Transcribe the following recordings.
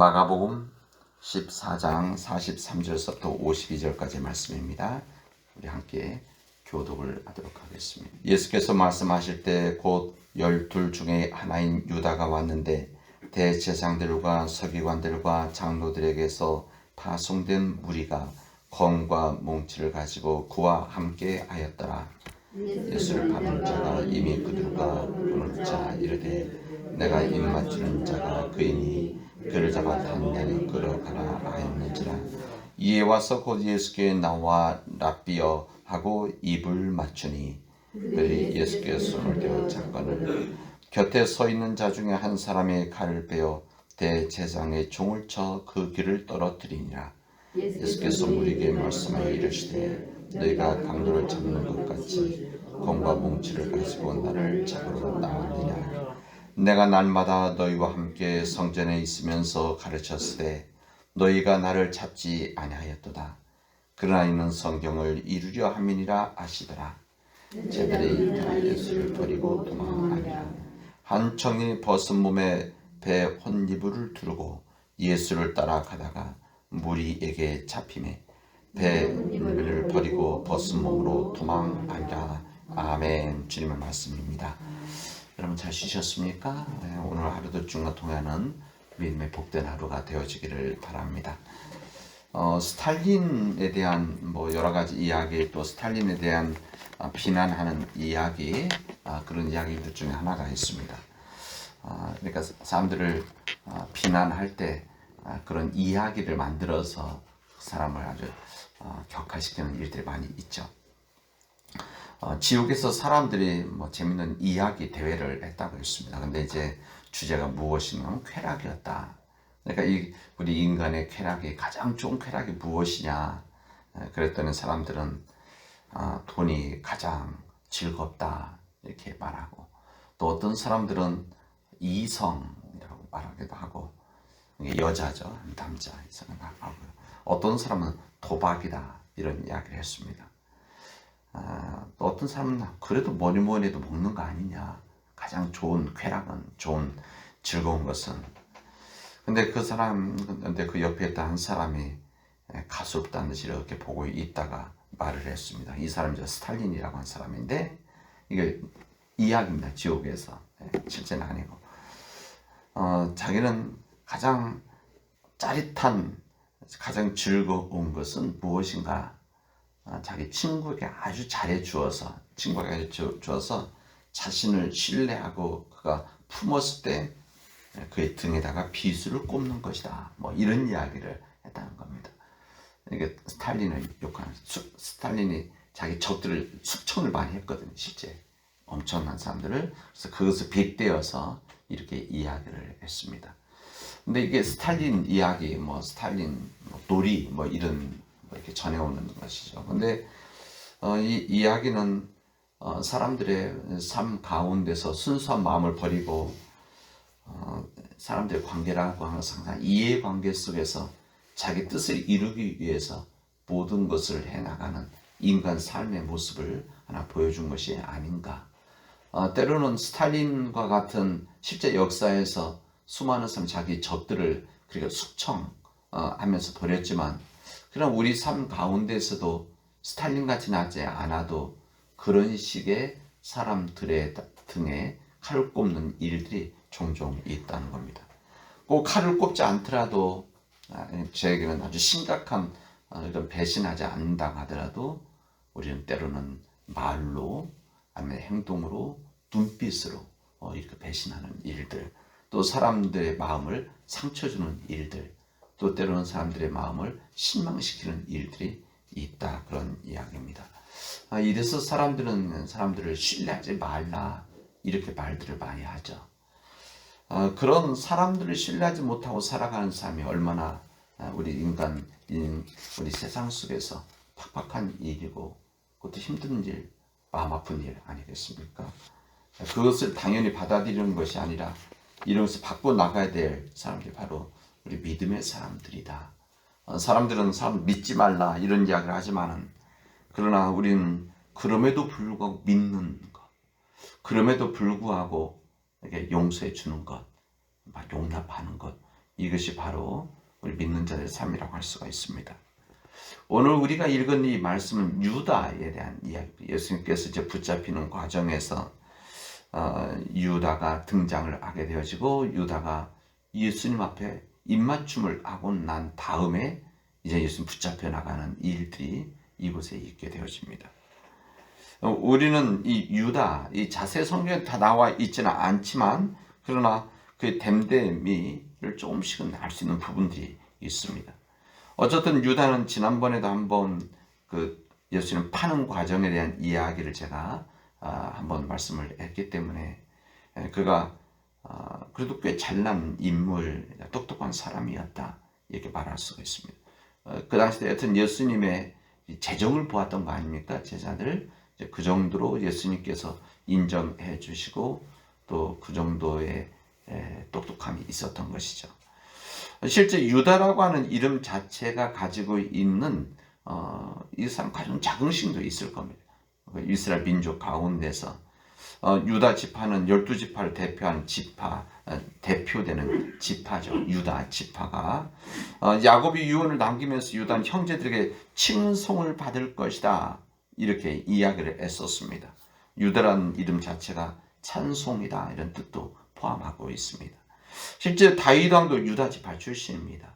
마가복음 14장 43절서부터 52절까지 말씀입니다. 우리 함께 교독을 하도록 하겠습니다. 예수께서 말씀하실 때 곧 12 중에 하나인 유다가 왔는데 대제사장들과 서기관들과 장로들에게서 파송된 무리가 검과 몽치를 가지고 그와 함께 하였더라. 예수를 받는 자가 이미 그들과 붙자 이르되 내가 입맞추는 자가 그이니 그를 잡아 단단히 끌어가라 하였는지라. 이에 와서 곧 예수께 나와 랍비여 하고 입을 맞추니 그들이 예수께 손을 대어 잡거늘 곁에 서 있는 자 중에 한 사람의 칼을 빼어 대제사장의 종을 쳐 그 귀를 떨어뜨리니라. 예수께서 무리에게 말씀하여 이르시되 너희가 강도를 잡는 것 같이 검과 몽치를 가지고 나를 잡으러 나왔느냐. 내가 날마다 너희와 함께 성전에 있으면서 가르쳤으되 너희가 나를 잡지 아니하였도다. 그러나 이는 성경을 이루려 함이니라 하시더라. 제들이 다 예수를 버리고 도망하니라. 한 청년이 벗은 몸에 배 혼이불을 두르고 예수를 따라가다가 무리에게 잡히매 배를 버리고 벗은 몸으로 도망하니라. 아멘. 주님의 말씀입니다. 여러분 잘 쉬셨습니까? 네, 오늘 하루도 중간 통하는 믿음의 복된 하루가 되어지기를 바랍니다. 스탈린에 대한 여러 가지 이야기, 또 스탈린에 대한 비난하는 이야기, 그런 이야기들 중에 하나가 있습니다. 그러니까 사람들을 비난할 때 그런 이야기를 만들어서 사람을 아주 격화시키는 일들이 많이 있죠. 지옥에서 사람들이 재밌는 이야기 대회를 했다고 했습니다. 근데 이제 주제가 무엇이냐면 쾌락이었다. 그러니까 우리 인간의 쾌락이 가장 좋은 쾌락이 무엇이냐. 그랬더니 사람들은 돈이 가장 즐겁다 이렇게 말하고, 또 어떤 사람들은 이성이라고 말하기도 하고, 여자죠, 남자 이성을 하고, 어떤 사람은 도박이다 이런 이야기를 했습니다. 또 어떤 사람은 그래도 뭐니 해도 먹는 거 아니냐. 가장 좋은 쾌락은, 좋은 즐거운 것은. 근데 그 옆에 있던 한 사람이 가소롭다는 듯이 이렇게 보고 있다가 말을 했습니다. 이 사람이 스탈린이라고 한 사람인데, 이게 이야기입니다. 지옥에서. 실제는 아니고. 자기는 가장 짜릿한, 가장 즐거운 것은 무엇인가? 자기 친구에게 아주 잘해주어서, 자신을 신뢰하고 그가 품었을 때 그의 등에다가 비수를 꼽는 것이다. 이런 이야기를 했다는 겁니다. 이게 스탈린을 욕하는, 스탈린이 자기 적들을 숙청을 많이 했거든요. 실제 엄청난 사람들을. 그래서 그것을 빗대어서 이렇게 이야기를 했습니다. 근데 이게 스탈린 이야기, 스탈린 놀이 이런 이렇게 전해오는 것이죠. 근데 이 이야기는 사람들의 삶 가운데서 순수한 마음을 버리고 사람들의 관계라고 하는 항상 이해관계 속에서 자기 뜻을 이루기 위해서 모든 것을 해나가는 인간 삶의 모습을 하나 보여준 것이 아닌가. 때로는 스탈린과 같은 실제 역사에서 수많은 사람 자기 적들을 그렇게 숙청하면서 버렸지만, 그럼 우리 삶 가운데서도 스탈린같이 나지 않아도 그런 식의 사람들의 등에 칼을 꼽는 일들이 종종 있다는 겁니다. 꼭 칼을 꼽지 않더라도, 저에게는 아주 심각한 이런 배신하지 않는다 하더라도 우리는 때로는 말로, 아니면 행동으로, 눈빛으로 이렇게 배신하는 일들, 또 사람들의 마음을 상처 주는 일들, 또 때로는 사람들의 마음을 실망시키는 일들이 있다, 그런 이야기입니다. 이래서 사람들은 사람들을 신뢰하지 말라 이렇게 말들을 많이 하죠. 그런 사람들을 신뢰하지 못하고 살아가는 삶이 얼마나 우리 세상 속에서 팍팍한 일이고, 그것도 힘든 일, 마음 아픈 일 아니겠습니까? 그것을 당연히 받아들이는 것이 아니라 이런 것을 바꿔 나가야 될 사람들이 바로 우리 믿음의 사람들이다. 사람들은 사람 믿지 말라 이런 이야기를 하지만은, 그러나 우리는 그럼에도 불구하고 믿는 것, 그럼에도 불구하고 이렇게 용서해 주는 것, 용납하는 것, 이것이 바로 우리 믿는 자들의 삶이라고 할 수가 있습니다. 오늘 우리가 읽은 이 말씀은 유다에 대한 이야기. 예수님께서 이제 붙잡히는 과정에서 유다가 등장을 하게 되어지고 유다가 예수님 앞에 입맞춤을 하고 난 다음에 이제 예수님 붙잡혀 나가는 일들이 이곳에 있게 되어집니다. 우리는 이 유다, 이 자세 성경에 다 나와 있지는 않지만 그러나 그 댐댐이를 조금씩은 알 수 있는 부분들이 있습니다. 어쨌든 유다는 지난번에도 한번 그 예수님 파는 과정에 대한 이야기를 제가 한번 말씀을 했기 때문에 그가 그래도 꽤 잘난 인물, 똑똑한 사람이었다 이렇게 말할 수가 있습니다. 그 당시에 여튼 예수님의 재정을 보았던 거 아닙니까? 제자들 그 정도로 예수님께서 인정해 주시고 또 그 정도의 똑똑함이 있었던 것이죠. 실제 유다라고 하는 이름 자체가 가지고 있는 이 사람 가진 자긍심도 있을 겁니다. 이스라엘 민족 가운데서 유다 지파는 12지파를 대표하는 지파, 대표되는 지파죠. 유다 지파가 야곱이 유언을 남기면서 유다는 형제들에게 칭송을 받을 것이다 이렇게 이야기를 했었습니다. 유다라는 이름 자체가 찬송이다 이런 뜻도 포함하고 있습니다. 실제 다윗 왕도 유다 지파 출신입니다.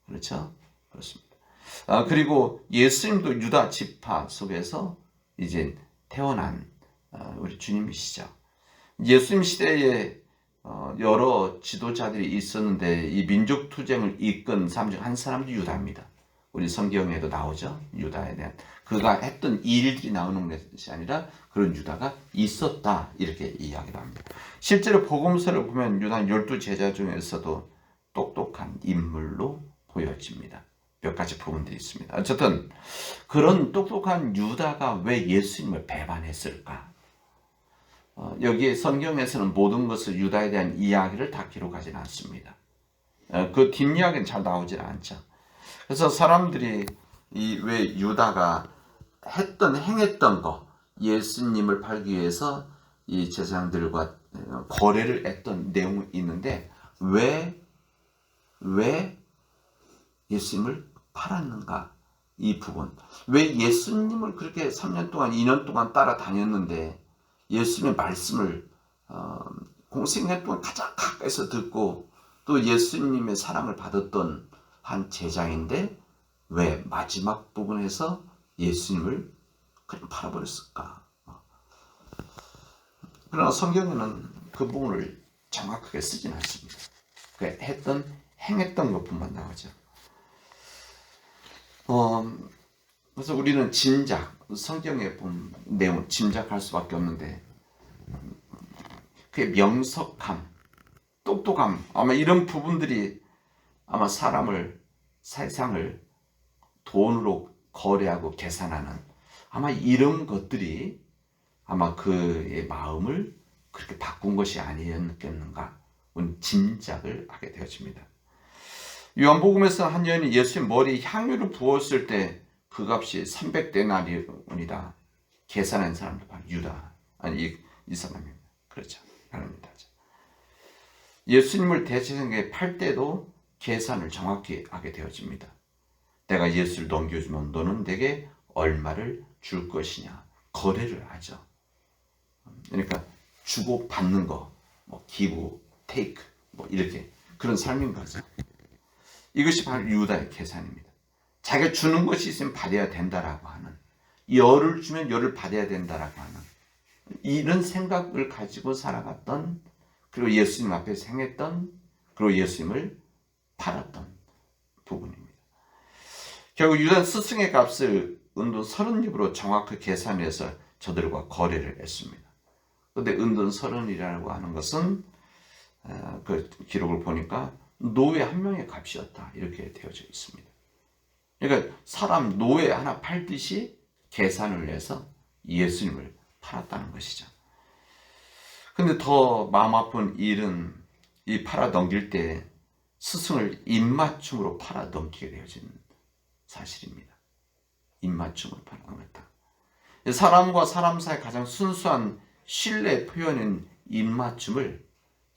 그렇죠? 그렇습니다. 그리고 예수님도 유다 지파 속에서 이제 태어난 우리 주님이시죠. 예수님 시대에 여러 지도자들이 있었는데 이 민족 투쟁을 이끈 사람 중 한 사람이 유다입니다. 우리 성경에도 나오죠. 유다에 대한 그가 했던 일들이 나오는 것이 아니라 그런 유다가 있었다 이렇게 이야기를 합니다. 실제로 복음서를 보면 유다는 12제자 중에서도 똑똑한 인물로 보여집니다. 몇 가지 부분들이 있습니다. 어쨌든 그런 똑똑한 유다가 왜 예수님을 배반했을까? 여기에 성경에서는 모든 것을 유다에 대한 이야기를 다 기록하지는 않습니다. 그 뒷이야기는 잘 나오지는 않죠. 그래서 사람들이 왜 유다가 행했던 거, 예수님을 팔기 위해서 이 제사장들과 거래를 했던 내용이 있는데 왜 예수님을 팔았는가? 이 부분. 왜 예수님을 그렇게 3년 동안, 2년 동안 따라다녔는데 예수님의 말씀을 공생년 동안 가장 가까이서 듣고 또 예수님의 사랑을 받았던 한 제자인데 왜 마지막 부분에서 예수님을 그냥 팔아버렸을까? 그러나 성경에는 그 부분을 정확하게 쓰진 않습니다. 행했던 것뿐만 나오죠. 그래서 우리는 성경에 본 내용을 짐작할 수밖에 없는데 그의 명석함, 똑똑함, 아마 이런 부분들이 아마 세상을 돈으로 거래하고 계산하는 아마 이런 것들이 아마 그의 마음을 그렇게 바꾼 것이 아니었겠는가 짐작을 하게 되어집니다. 요한복음에서 한 여인이 예수의 머리에 향유를 부었을 때 그 값이 300데나리온이다. 계산한 사람도 바로 유다. 아니 이 사람입니다. 그렇죠. 그럽니다. 예수님을 대제사장에게 팔 때도 계산을 정확히 하게 되어집니다. 내가 예수를 넘겨주면 너는 내게 얼마를 줄 것이냐. 거래를 하죠. 그러니까 주고 받는 거, 기부, 테이크, 이렇게 그런 삶인 거죠. 이것이 바로 유다의 계산입니다. 자기가 주는 것이 있으면 받아야 된다라고 하는, 열을 주면 열을 받아야 된다라고 하는 이런 생각을 가지고 살아갔던, 그리고 예수님 앞에서 행했던, 그리고 예수님을 팔았던 부분입니다. 결국 유다는 스승의 값을 은돈 30립으로 정확히 계산해서 저들과 거래를 했습니다. 그런데 은돈 30이라고 하는 것은 그 기록을 보니까 노예 한 명의 값이었다 이렇게 되어져 있습니다. 그러니까 사람 노예 하나 팔듯이 계산을 해서 예수님을 팔았다는 것이죠. 근데 더 마음 아픈 일은 이 팔아 넘길 때 스승을 입맞춤으로 팔아 넘기게 되어진 사실입니다. 입맞춤으로 팔아 넘겼다. 사람과 사람 사이 가장 순수한 신뢰 표현인 입맞춤을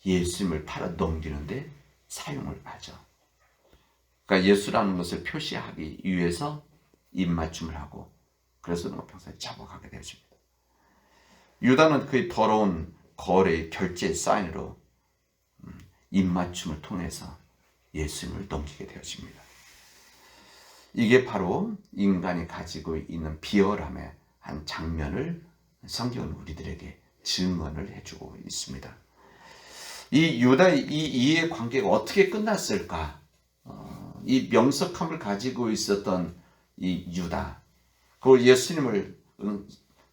예수님을 팔아 넘기는데 사용을 하죠. 그러니까 예수라는 것을 표시하기 위해서 입맞춤을 하고 그래서 평소에 잡아가게 되어집니다. 유다는 그의 더러운 거래의 결제 사인으로 입맞춤을 통해서 예수님을 넘기게 되어집니다. 이게 바로 인간이 가지고 있는 비열함의 한 장면을 성경은 우리들에게 증언을 해주고 있습니다. 이 유다의 이 이해 관계가 어떻게 끝났을까? 이 명석함을 가지고 있었던 이 유다, 그걸 예수님을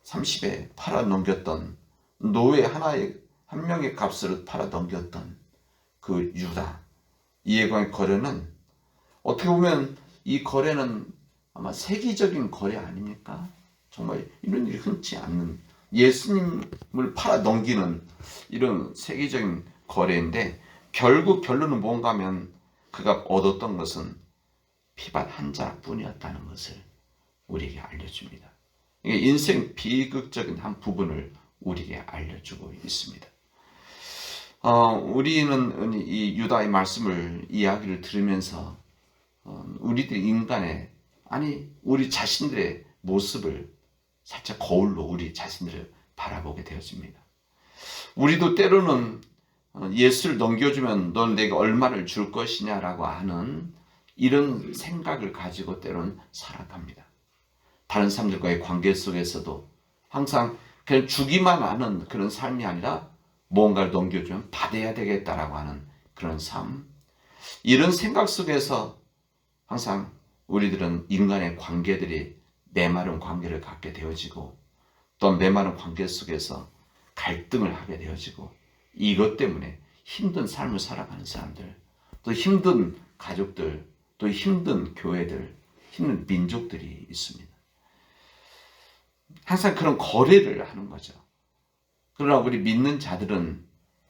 30에 팔아 넘겼던 노예 한 명의 값으로 팔아 넘겼던 그 유다, 이해관의 거래는 어떻게 보면 이 거래는 아마 세계적인 거래 아닙니까? 정말 이런 일이 흔치 않는 예수님을 팔아 넘기는 이런 세계적인 거래인데 결국 결론은 뭔가 하면 그가 얻었던 것은 피밭 한 자락뿐이었다는 것을 우리에게 알려줍니다. 이게 인생 비극적인 한 부분을 우리에게 알려주고 있습니다. 우리는 이 유다의 말씀을 이야기를 들으면서 우리들 인간의 우리 자신들의 모습을 살짝 거울로 우리 자신들을 바라보게 되어집니다. 우리도 때로는 예수를 넘겨주면 넌 내게 얼마를 줄 것이냐라고 하는 이런 생각을 가지고 때로는 살아갑니다. 다른 사람들과의 관계 속에서도 항상 그냥 주기만 하는 그런 삶이 아니라 뭔가를 넘겨주면 받아야 되겠다라고 하는 그런 삶, 이런 생각 속에서 항상 우리들은 인간의 관계들이 메마른 관계를 갖게 되어지고 또 메마른 관계 속에서 갈등을 하게 되어지고 이것 때문에 힘든 삶을 살아가는 사람들, 또 힘든 가족들, 또 힘든 교회들, 힘든 민족들이 있습니다. 항상 그런 거래를 하는 거죠. 그러나 우리 믿는 자들은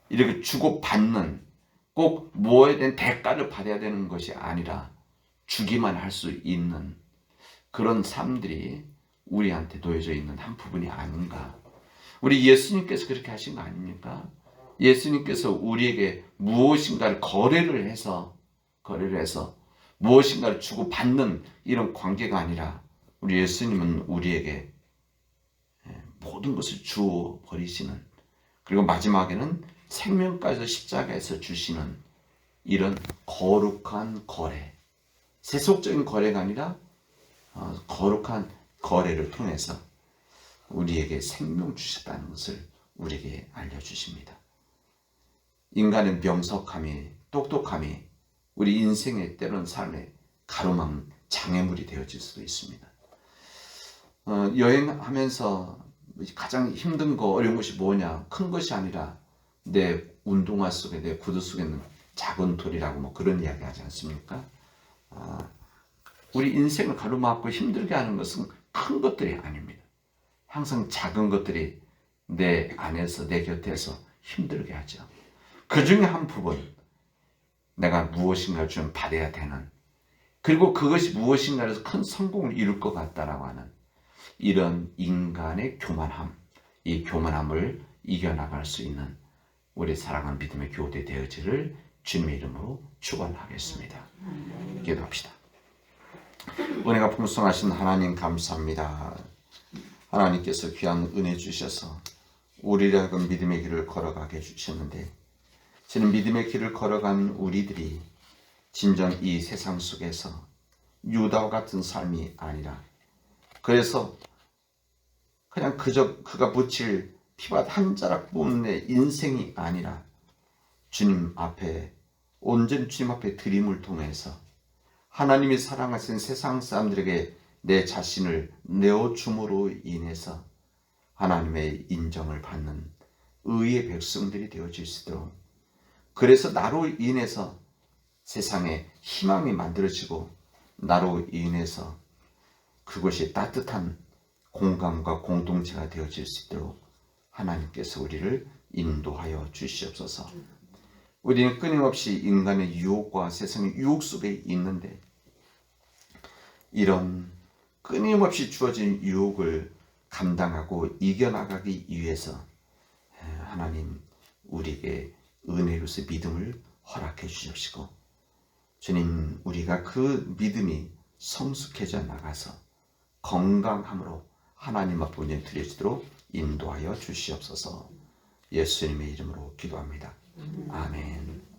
이렇게 주고받는, 꼭 뭐에 대한 대가를 받아야 되는 것이 아니라 주기만 할 수 있는 그런 삶들이 우리한테 놓여져 있는 한 부분이 아닌가. 우리 예수님께서 그렇게 하신 거 아닙니까? 예수님께서 우리에게 무엇인가를 거래를 해서 무엇인가를 주고받는 이런 관계가 아니라 우리 예수님은 우리에게 모든 것을 주어 버리시는, 그리고 마지막에는 생명까지 십자가에서 주시는 이런 거룩한 거래, 세속적인 거래가 아니라 거룩한 거래를 통해서 우리에게 생명 주셨다는 것을 우리에게 알려주십니다. 인간의 명석함이, 똑똑함이 우리 인생의 때로는 삶의 가로막 장애물이 되어질 수도 있습니다. 여행하면서 가장 힘든 거, 어려운 것이 뭐냐? 큰 것이 아니라 내 운동화 속에, 내 구두 속에 있는 작은 돌이라고 뭐 그런 이야기 하지 않습니까? 우리 인생을 가로막고 힘들게 하는 것은 큰 것들이 아닙니다. 항상 작은 것들이 내 안에서, 내 곁에서 힘들게 하죠. 그 중에 한 부분, 내가 무엇인가를 좀 받아야 되는, 그리고 그것이 무엇인가에서 큰 성공을 이룰 것 같다라고 하는 이런 인간의 교만함, 이 교만함을 이겨나갈 수 있는 우리 사랑하는 믿음의 교대 되어지를 주님의 이름으로 축원하겠습니다. 기도합시다. 은혜가 풍성하신 하나님 감사합니다. 하나님께서 귀한 은혜 주셔서 우리를 하여금 믿음의 길을 걸어가게 해주셨는데, 저는 믿음의 길을 걸어간 우리들이 진정 이 세상 속에서 유다와 같은 삶이 아니라, 그래서 그냥 그가 묻힐 피밭 한 자락뿐의 인생이 아니라 주님 앞에, 온전히 주님 앞에 드림을 통해서 하나님이 사랑하신 세상 사람들에게 내 자신을 내어줌으로 인해서 하나님의 인정을 받는 의의 백성들이 되어질 수 있도록, 그래서 나로 인해서 세상에 희망이 만들어지고 나로 인해서 그것이 따뜻한 공감과 공동체가 되어질 수 있도록 하나님께서 우리를 인도하여 주시옵소서. 우리는 끊임없이 인간의 유혹과 세상의 유혹 속에 있는데, 이런 끊임없이 주어진 유혹을 감당하고 이겨나가기 위해서 하나님 우리에게 은혜로서 믿음을 허락해 주십시고 주님 우리가 그 믿음이 성숙해져 나가서 건강함으로 하나님 앞에 드려지도록 인도하여 주시옵소서. 예수님의 이름으로 기도합니다. 아멘.